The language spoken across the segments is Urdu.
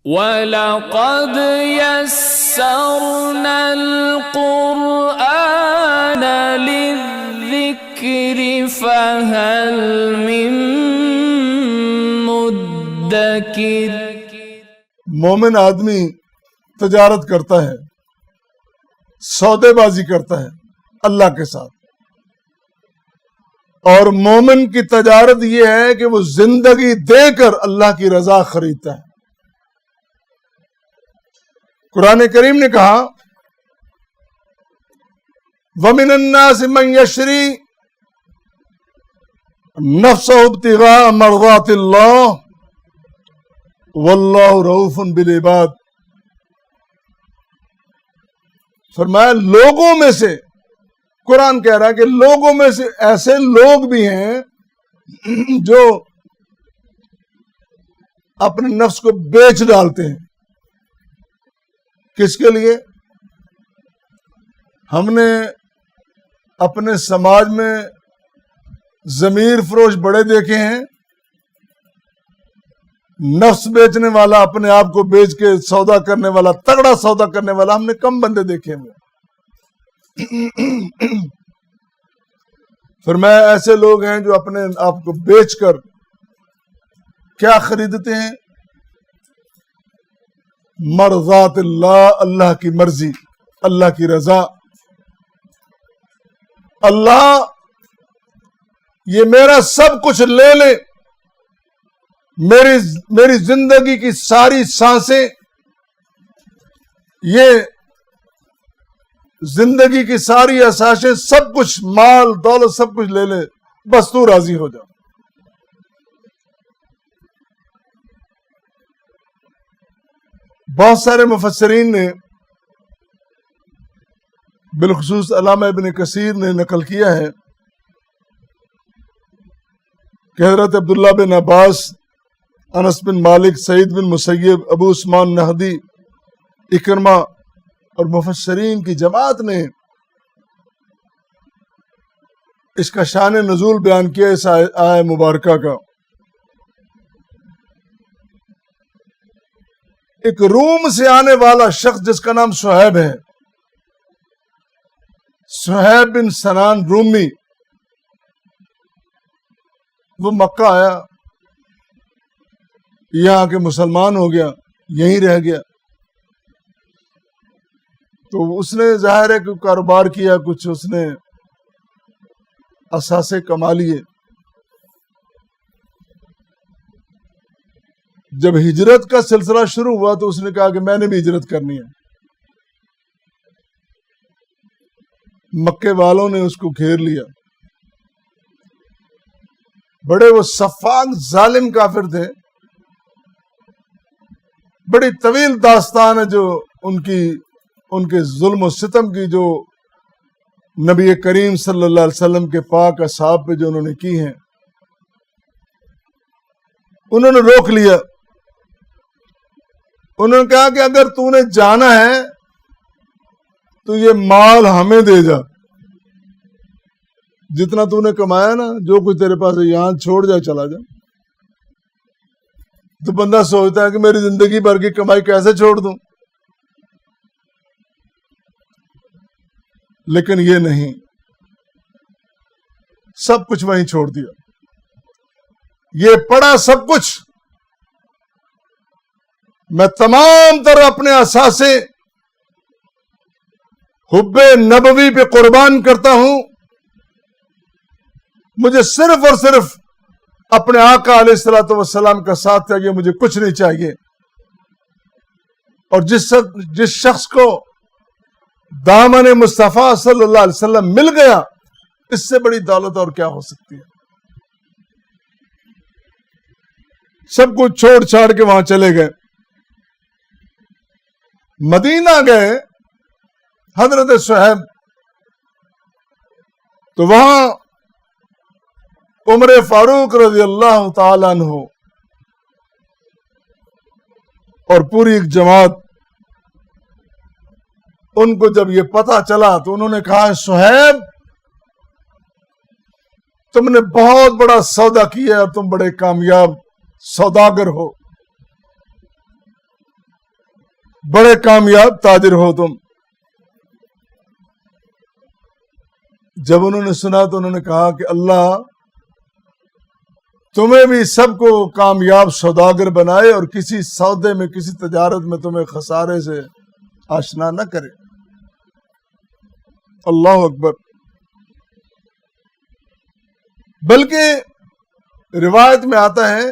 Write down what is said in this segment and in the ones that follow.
وَلَقَدْ يَسَّرْنَا الْقُرْآنَ لِلذِّكْرِ فَهَلْ مِن مُدَّكِرٍ۔ مومن آدمی تجارت کرتا ہے، سودے بازی کرتا ہے اللہ کے ساتھ، اور مومن کی تجارت یہ ہے کہ وہ زندگی دے کر اللہ کی رضا خریدتا ہے۔ قرآن کریم نے کہا وَمِنَ النَّاسِ مَن يَشْرِي نَفْسَهُ ابْتِغَاءَ مَرْضَاتِ اللَّهِ وَاللَّهُ رَءُوفٌ بِالْعِبَادِ۔ فرمایا لوگوں میں سے، قرآن کہہ رہا ہے کہ لوگوں میں سے ایسے لوگ بھی ہیں جو اپنے نفس کو بیچ ڈالتے ہیں۔ کس کے لیے؟ ہم نے اپنے سماج میں ضمیر فروش بڑے دیکھے ہیں، نفس بیچنے والا، اپنے آپ کو بیچ کے سودا کرنے والا، تگڑا سودا کرنے والا ہم نے کم بندے دیکھے ہوئے۔ فرمایا ایسے لوگ ہیں جو اپنے آپ کو بیچ کر کیا خریدتے ہیں؟ مرضات اللہ، اللہ کی مرضی، اللہ کی رضا۔ اللہ یہ میرا سب کچھ لے لے، میری زندگی کی ساری سانسیں، یہ زندگی کی ساری اساسیں، سب کچھ، مال دولت سب کچھ لے لے، بس تو راضی ہو جا۔ بہت سارے مفسرین نے، بالخصوص علامہ ابن کثیر نے نقل کیا ہے کہ حضرت عبداللہ بن عباس، انس بن مالک، سعید بن مسیب، ابو عثمان نہدی، اکرمہ اور مفسرین کی جماعت نے اس کا شان نزول بیان کیا اس آیہ مبارکہ کا۔ ایک روم سے آنے والا شخص جس کا نام صہیب ہے، صہیب بن سنان رومی، وہ مکہ آیا، یہاں کے مسلمان ہو گیا، یہیں رہ گیا۔ تو اس نے ظاہر ہے کہ کاروبار کیا، کچھ اس نے اثاثے کما لیے۔ جب ہجرت کا سلسلہ شروع ہوا تو اس نے کہا کہ میں نے بھی ہجرت کرنی ہے۔ مکے والوں نے اس کو گھیر لیا، بڑے وہ سفاک ظالم کافر تھے، بڑی طویل داستان ہے جو ان کے ظلم و ستم کی، جو نبی کریم صلی اللہ علیہ وسلم کے پاک اصحاب پہ جو انہوں نے کی ہیں۔ انہوں نے روک لیا، انہوں نے کہا کہ اگر تو نے جانا ہے تو یہ مال ہمیں دے جا، جتنا تو نے کمایا نا، جو کچھ تیرے پاس ہے یہاں چھوڑ جا، چلا جا۔ تو بندہ سوچتا ہے کہ میری زندگی بھر کی کمائی کیسے چھوڑ دوں، لیکن یہ نہیں، سب کچھ وہیں چھوڑ دیا۔ یہ پڑا سب کچھ میں تمام تر اپنے اثاثے حب نبوی پہ قربان کرتا ہوں، مجھے صرف اور صرف اپنے آقا علیہ الصلوۃ والسلام کا ساتھ چاہیے، مجھے کچھ نہیں چاہیے۔ اور جس شخص کو دامن مصطفیٰ صلی اللہ علیہ وسلم مل گیا، اس سے بڑی دولت اور کیا ہو سکتی ہے؟ سب کچھ چھوڑ چھاڑ کے وہاں چلے گئے، مدینہ گئے حضرت صہیب، تو وہاں عمر فاروق رضی اللہ تعالیٰ عنہ اور پوری ایک جماعت، ان کو جب یہ پتہ چلا تو انہوں نے کہا صہیب تم نے بہت بڑا سودا کیا اور تم بڑے کامیاب سوداگر ہو، بڑے کامیاب تاجر ہو تم. جب انہوں نے سنا تو انہوں نے کہا کہ اللہ تمہیں بھی سب کو کامیاب سوداگر بنائے اور کسی سودے میں کسی تجارت میں تمہیں خسارے سے آشنا نہ کرے. اللہ اکبر. بلکہ روایت میں آتا ہے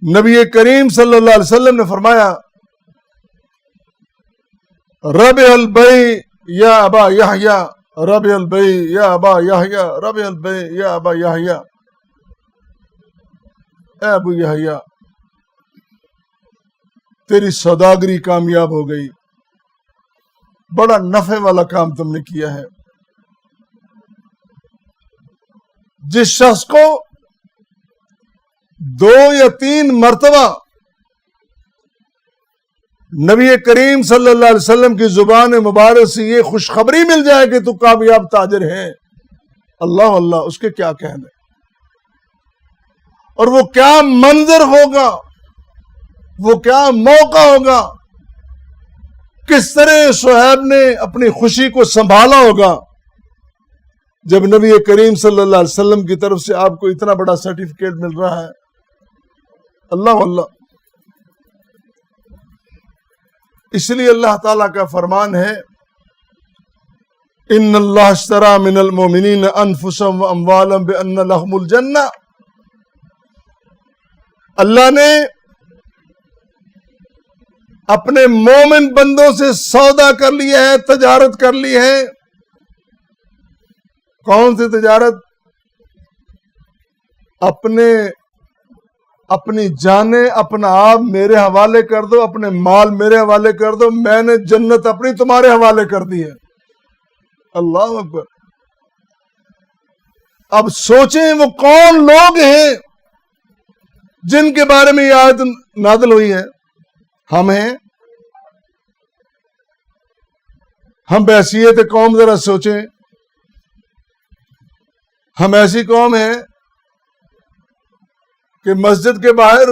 نبی کریم صلی اللہ علیہ وسلم نے فرمایا ربح البیع یا ابا یحییٰ ربح البیع یا ابا یحییٰ ربح البیع یا ابا یحییٰ. اے ابو یحییٰ تیری سوداگری کامیاب ہو گئی، بڑا نفع والا کام تم نے کیا ہے. جس شخص کو 2 یا 3 مرتبہ نبی کریم صلی اللہ علیہ وسلم کی زبان مبارک سے یہ خوشخبری مل جائے کہ تو کامیاب تاجر ہے، اللہ اللہ، اس کے کیا کہنے، اور وہ کیا منظر ہوگا، وہ کیا موقع ہوگا، کس طرح صہیب نے اپنی خوشی کو سنبھالا ہوگا جب نبی کریم صلی اللہ علیہ وسلم کی طرف سے آپ کو اتنا بڑا سرٹیفکیٹ مل رہا ہے. اللہ اللہ. اس لیے اللہ تعالیٰ کا فرمان ہے ان اللہ اشترى من المؤمنین انفسهم واموالهم بان لهم الجنہ. اللہ نے اپنے مومن بندوں سے سودا کر لیا ہے، تجارت کر لی ہے. کون سی تجارت؟ اپنی جانیں، اپنا آپ میرے حوالے کر دو، اپنے مال میرے حوالے کر دو، میں نے جنت اپنی تمہارے حوالے کر دی ہے. اللہ اکبر. اب سوچیں وہ کون لوگ ہیں جن کے بارے میں یہ آیت نازل ہوئی ہے. ہم ہیں، ہم بحیثیت قوم ذرا سوچیں. ہم ایسی قوم ہیں کہ مسجد کے باہر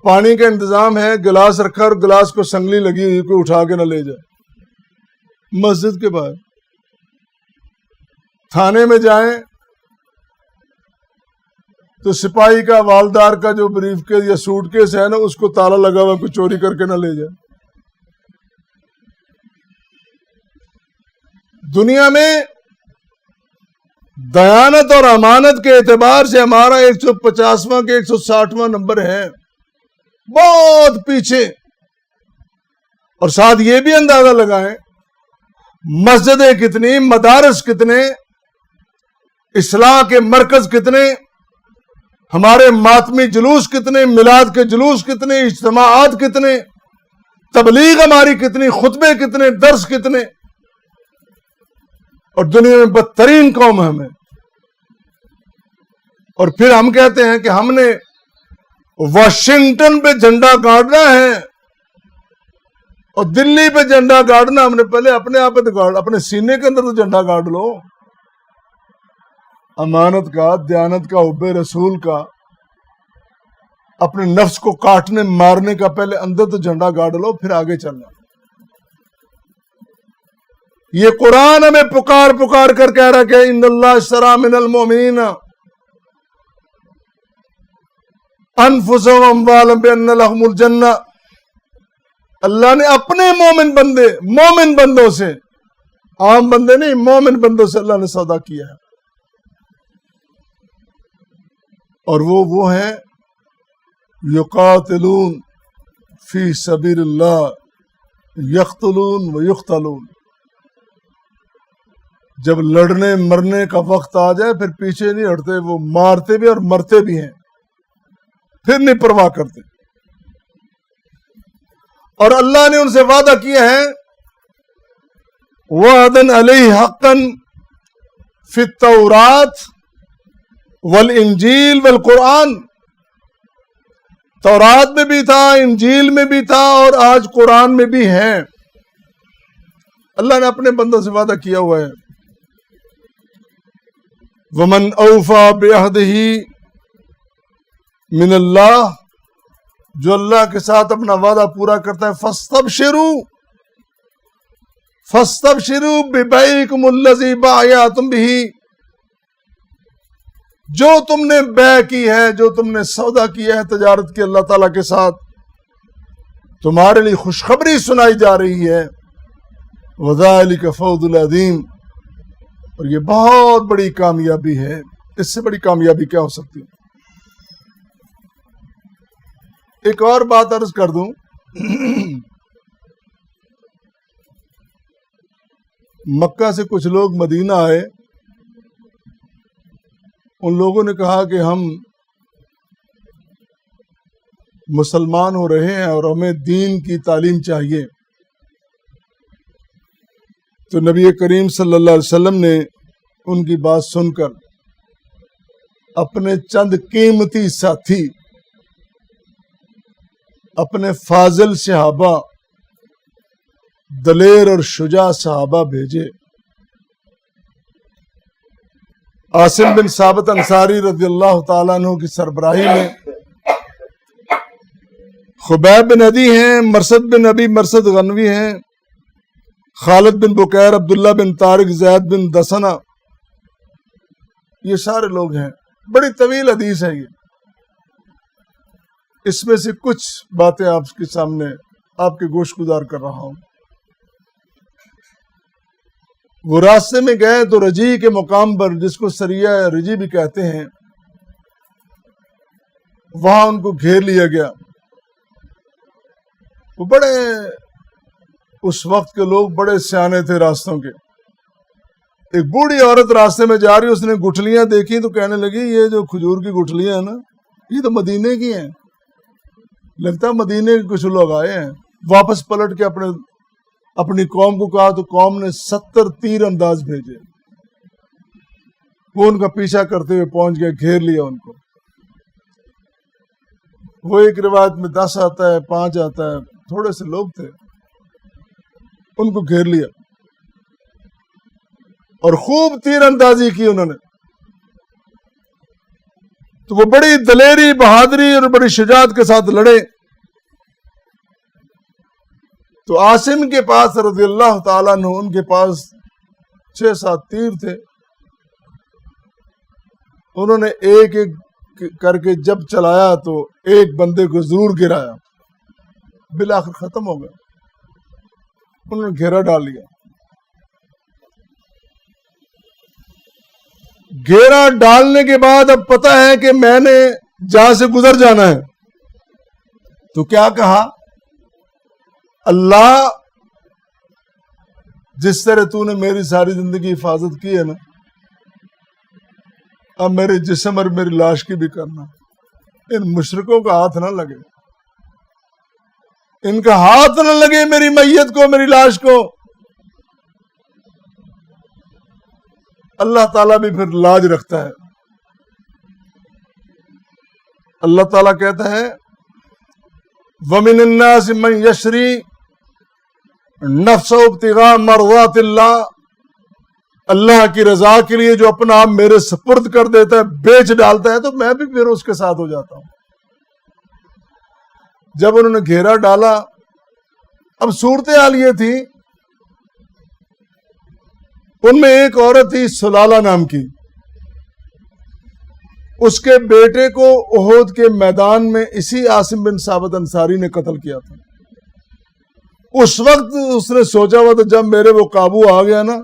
پانی کا انتظام ہے، گلاس رکھا اور گلاس کو سنگلی لگی ہوئی، کوئی اٹھا کے نہ لے جائے. مسجد کے باہر. تھانے میں جائیں تو سپاہی کا والدار کا جو بریف کیس یا سوٹ کیس ہے نا، اس کو تالا لگا ہوا، کوئی چوری کر کے نہ لے جائے. دنیا میں دیانت اور امانت کے اعتبار سے ہمارا 150واں کے 160واں نمبر ہے، بہت پیچھے. اور ساتھ یہ بھی اندازہ لگائیں مسجدیں کتنی، مدارس کتنے، اصلاح کے مرکز کتنے، ہمارے ماتمی جلوس کتنے، میلاد کے جلوس کتنے، اجتماعات کتنے، تبلیغ ہماری کتنی، خطبے کتنے، درس کتنے. اور دنیا میں بدترین قوم ہے ہمیں. اور پھر ہم کہتے ہیں کہ ہم نے واشنگٹن پہ جھنڈا گاڑنا ہے اور دلی پہ جھنڈا گاڑنا. ہم نے پہلے اپنے آپ پہ گاڑ، اپنے سینے کے اندر تو جھنڈا گاڑ لو. امانت کا، دیانت کا، حب رسول کا، اپنے نفس کو کاٹنے مارنے کا پہلے اندر تو جھنڈا گاڑ لو، پھر آگے چلنا. یہ قرآن ہمیں پکار پکار کر کہہ رہا کہ ان اللہ اشتری من المؤمنین انفسهم واموالهم بان لهم الجنہ. اللہ نے اپنے مومن بندوں سے، عام بندے نہیں، مومن بندوں سے اللہ نے سودا کیا ہے. اور وہ ہیں یقاتلون فی سبیل اللہ یقتلون و یقتلون. جب لڑنے مرنے کا وقت آ جائے پھر پیچھے نہیں ہٹتے، وہ مارتے بھی اور مرتے بھی ہیں، پھر نہیں پرواہ کرتے. اور اللہ نے ان سے وعدہ کیا ہے وعدن علیہ حقا فی التوراۃ والانجیل والقرآن. تورات میں بھی تھا، انجیل میں بھی تھا، اور آج قرآن میں بھی ہے. اللہ نے اپنے بندوں سے وعدہ کیا ہوا ہے. وَمَنْ أَوْفَى بِعَهْدِهِ مِنَ اللَّهِ جو اللہ کے ساتھ اپنا وعدہ پورا کرتا ہے فاستبشروا ببیعکم الذی بایعتم بہ، جو تم نے بیع کی ہے، جو تم نے سودا کیا ہے تجارت کی اللہ تعالیٰ کے ساتھ، تمہارے لیے خوشخبری سنائی جا رہی ہے، وذالک فوز العظیم، اور یہ بہت بڑی کامیابی ہے، اس سے بڑی کامیابی کیا ہو سکتی ہے؟ ایک اور بات عرض کر دوں، مکہ سے کچھ لوگ مدینہ آئے، ان لوگوں نے کہا کہ ہم مسلمان ہو رہے ہیں اور ہمیں دین کی تعلیم چاہیے، تو نبی کریم صلی اللہ علیہ وسلم نے ان کی بات سن کر اپنے چند قیمتی ساتھی، اپنے فاضل صحابہ، دلیر اور شجاع صحابہ بھیجے۔ عاصم بن ثابت انصاری رضی اللہ تعالیٰ عنہ کی سربراہی میں خبیب بن عدی ہیں، مرثد بن ابی مرثد غنوی ہیں، خالد بن بکیر، عبداللہ بن طارق، زید بن دسنہ، یہ سارے لوگ ہیں۔ بڑی طویل حدیث ہے یہ، اس میں سے کچھ باتیں آپ کے سامنے آپ کے گوش گزار کر رہا ہوں۔ وہ راستے میں گئے تو رجی کے مقام پر، جس کو سریہ رجی بھی کہتے ہیں، وہاں ان کو گھیر لیا گیا۔ وہ بڑے، اس وقت کے لوگ بڑے سیانے تھے راستوں کے۔ ایک بوڑھی عورت راستے میں جا رہی، اس نے گٹھلیاں دیکھی تو کہنے لگی یہ جو کھجور کی گٹھلیاں ہیں نا، یہ تو مدینے کی ہیں، لگتا ہے مدینے کے کچھ لوگ آئے ہیں۔ واپس پلٹ کے اپنی قوم کو کہا تو قوم نے 70 تیر انداز بھیجے، وہ ان کا پیچھا کرتے ہوئے پہنچ گئے، گھیر لیا ان کو۔ وہ ایک روایت میں 10 آتا ہے، 5 آتا ہے، تھوڑے سے لوگ تھے، ان کو گھیر لیا اور خوب تیر اندازی کی انہوں نے۔ تو وہ بڑی دلیری، بہادری اور بڑی شجاعت کے ساتھ لڑے۔ تو عاصم کے پاس رضی اللہ تعالیٰ عنہ، ان کے پاس 6-7 تیر تھے، انہوں نے ایک ایک کر کے جب چلایا تو ایک بندے کو ضرور گرایا، بالآخر ختم ہو گیا، انہوں نے گھیرا ڈال لیا۔ گھیرا ڈالنے کے بعد اب پتہ ہے کہ میں نے جہاں سے گزر جانا ہے، تو کیا کہا؟ اللہ، جس طرح تو نے میری ساری زندگی حفاظت کی ہے نا، اب میرے جسم اور میری لاش کی بھی کرنا۔ ان مشرکوں کا ہاتھ نہ لگے، ان کا ہاتھ نہ لگے میری میت کو، میری لاش کو۔ اللہ تعالیٰ بھی پھر لاج رکھتا ہے۔ اللہ تعالیٰ کہتا ہے وَمِنَ النَّاسِ مَن يَشْرِي نَفْسَهُ ابْتِغَاءَ مَرْضَاتِ اللَّهِ، اللہ کی رضا کے لیے جو اپنا آپ میرے سپرد کر دیتا ہے، بیچ ڈالتا ہے، تو میں بھی پھر اس کے ساتھ ہو جاتا ہوں۔ جب انہوں نے گھیرا ڈالا، اب صورتحال یہ تھی، ان میں ایک عورت تھی سلالہ نام کی، اس کے بیٹے کو احد کے میدان میں اسی عاصم بن ثابت انصاری نے قتل کیا تھا۔ اس وقت اس نے سوچا ہوا تھا جب میرے وہ قابو آ گیا نا،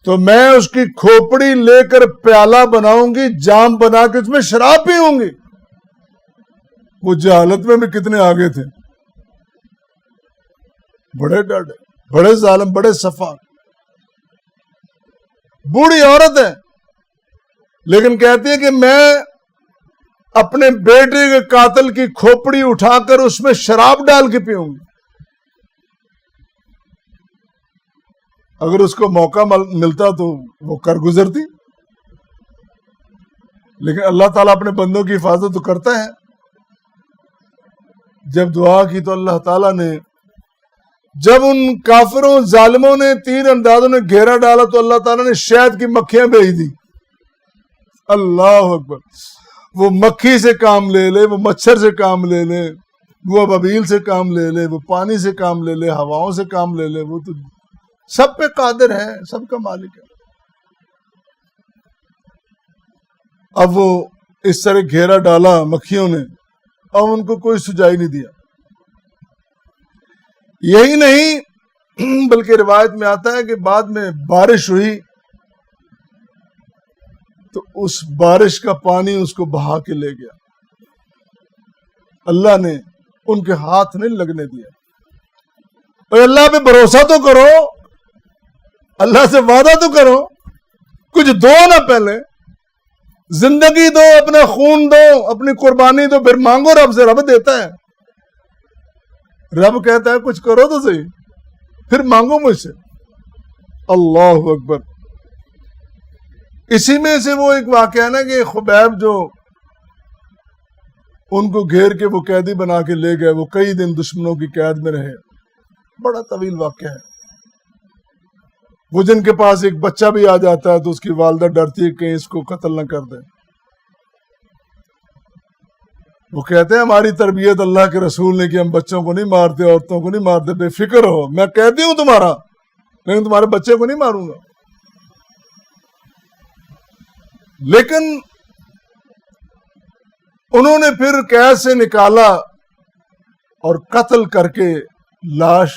تو میں اس کی کھوپڑی لے کر پیالہ بناؤں گی، جام بنا کے اس میں شراب پیوں گی۔ وہ جہالت میں بھی کتنے آگے تھے، بڑے ڈاڈے، بڑے ظالم، بڑے صفا۔ بوڑھی عورت ہے، لیکن کہتی ہے کہ میں اپنے بیٹے کے قاتل کی کھوپڑی اٹھا کر اس میں شراب ڈال کے پیوں گی۔ اگر اس کو موقع ملتا تو وہ کر گزرتی، لیکن اللہ تعالیٰ اپنے بندوں کی حفاظت تو کرتا ہے۔ جب دعا کی تو اللہ تعالیٰ نے، جب ان کافروں ظالموں نے تیر اندازوں نے گھیرا ڈالا تو اللہ تعالیٰ نے شہد کی مکھیاں بھیج دی۔ اللہ اکبر، وہ مکھی سے کام لے لے، وہ مچھر سے کام لے لے، وہ ابابیل سے کام لے لے، وہ پانی سے کام لے لے، ہواؤں سے کام لے لے، وہ تو سب پہ قادر ہے، سب کا مالک ہے۔ اب وہ اس طرح گھیرا ڈالا مکھیوں نے، اب ان کو کوئی سجائی نہیں دیا۔ یہی نہیں بلکہ روایت میں آتا ہے کہ بعد میں بارش ہوئی تو اس بارش کا پانی اس کو بہا کے لے گیا، اللہ نے ان کے ہاتھ نہیں لگنے دیا۔ اور اللہ پہ بھروسہ تو کرو، اللہ سے وعدہ تو کرو، کچھ دو نا، پہلے زندگی دو، اپنا خون دو، اپنی قربانی دو، پھر مانگو رب سے، رب دیتا ہے۔ رب کہتا ہے کچھ کرو تو صحیح، پھر مانگو مجھ سے۔ اللہ اکبر۔ اسی میں سے وہ ایک واقعہ ہے نا کہ خبیب جو ان کو گھیر کے وہ قیدی بنا کے لے گئے، وہ کئی دن دشمنوں کی قید میں رہے، بڑا طویل واقعہ ہے۔ وہ جن کے پاس ایک بچہ بھی آ جاتا ہے تو اس کی والدہ ڈرتی ہے کہ اس کو قتل نہ کر دیں۔ وہ کہتے ہیں ہماری تربیت اللہ کے رسول نے کہ ہم بچوں کو نہیں مارتے، عورتوں کو نہیں مارتے، بے فکر ہو، میں قیدی ہوں تمہارا، لیکن تمہارے بچے کو نہیں ماروں گا۔ لیکن انہوں نے پھر قید سے نکالا اور قتل کر کے لاش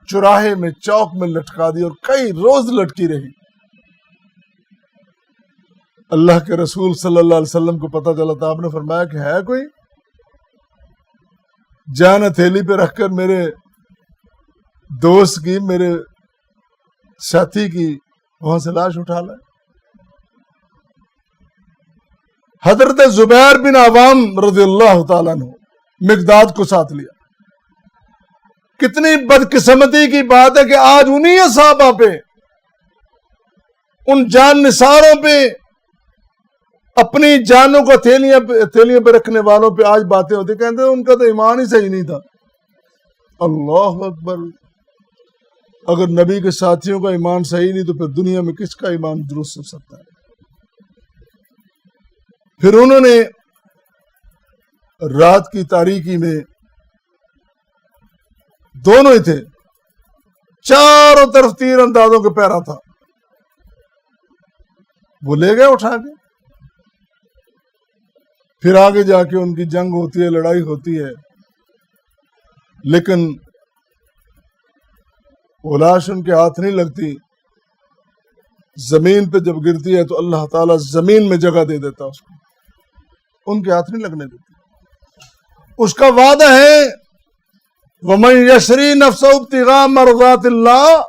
چوراہے میں چوک میں لٹکا دی اور کئی روز لٹکی رہی۔ اللہ کے رسول صلی اللہ علیہ وسلم کو پتہ چلا تھا، آپ نے فرمایا کہ ہے کوئی، جان ہتھیلی پہ رکھ کر میرے دوست کی، میرے ساتھی کی وہاں سے لاش اٹھا لائے۔ حضرت زبیر بن عوام رضی اللہ تعالیٰ عنہ مقداد کو ساتھ لیا۔ کتنی بدقسمتی کی بات ہے کہ آج انہی صحابہ پہ، ان جان نثاروں پہ، اپنی جانوں کو ہتھیلیاں پہ رکھنے والوں پہ آج باتیں ہوتی، کہتے ہیں ان کا تو ایمان ہی صحیح نہیں تھا۔ اللہ اکبر۔ اگر نبی کے ساتھیوں کا ایمان صحیح نہیں تو پھر دنیا میں کس کا ایمان درست ہو سکتا ہے؟ پھر انہوں نے رات کی تاریکی میں، دونوں ہی تھے، چاروں طرف تیر اندازوں کے پیرا تھا، وہ لے گئے اٹھا کے۔ پھر آگے جا کے ان کی جنگ ہوتی ہے، لڑائی ہوتی ہے، لیکن وہ لاش ان کے ہاتھ نہیں لگتی۔ زمین پہ جب گرتی ہے تو اللہ تعالیٰ زمین میں جگہ دے دیتا اس کو، ان کے ہاتھ نہیں لگنے دیتی۔ اس کا وعدہ ہے وَمَن يَشْرِي نَفْسَهُ ابْتِغَاءَ مَرْضَاتِ اللَّهِ،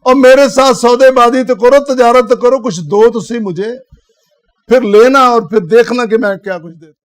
اور میرے ساتھ سودے بازی تو کرو، تجارت تو کرو، کچھ دو تو سی مجھے، پھر لینا اور پھر دیکھنا کہ میں کیا کچھ دیتا۔